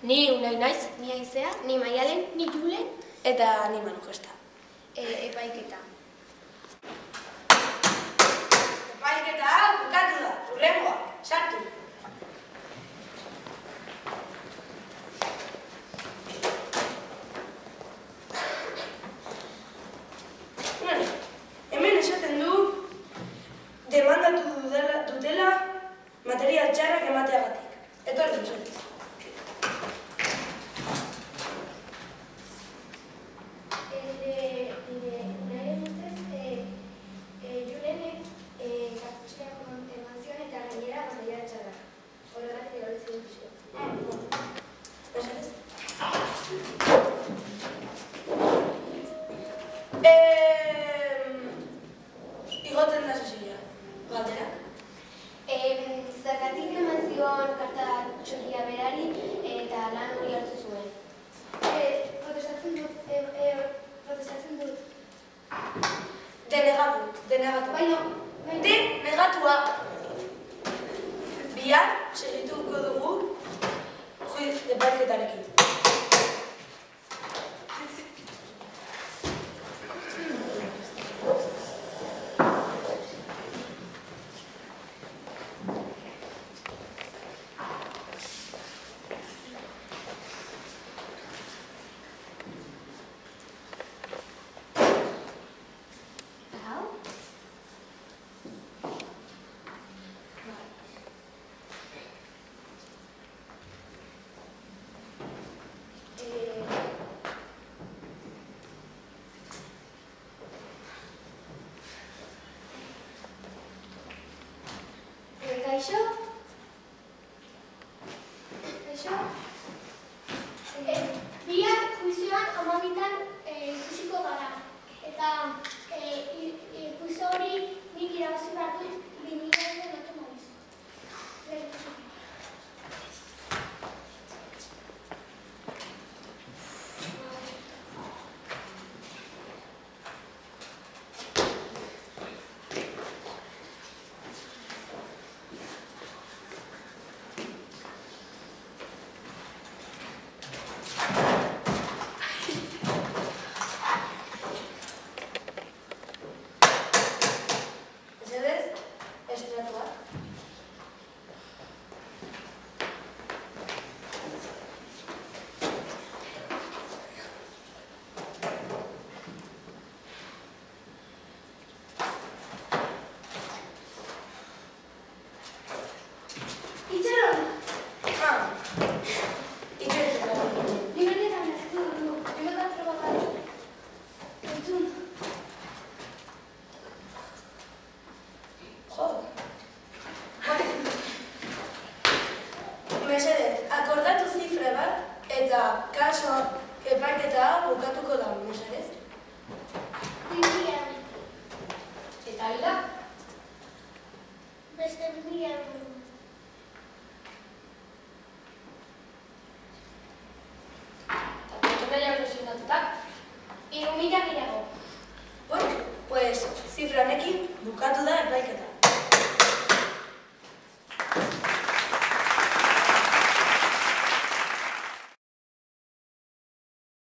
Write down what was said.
Ni Unai naiz. Ni Aizea. Ni Maialen. Ni Julen. Eta ni Manu Gesta. Epaiketa. Epaiketa hau bukatu da. Hurrengoa, sartu. Hemen esaten du demandatu dutela material txarrak emateagatik. Etorri mesedez. Igotzen da Cecilia. Galdera? Zergatik eman zion karta txoria berari eta lan hori hartu zuen. Protestatzen dut. Denegatu. Baina. Denegatua. Bihar segituko dugu epaiketarekin. Kaixo? Bihar juizioan 12:00 ikusiko gara. Eta juizio hori nik irabazi behar dut 2000 euro maiz. Mesedez, akordatu zifra bat eta kaso epaiketa bukatuko da, mesedez. 2000. Eta hila? Beste 2000 euro. Eta pertsona jaur sinatutak? 3000 gehiago. Bueno, pues zifranekin bukatu da epaiketa.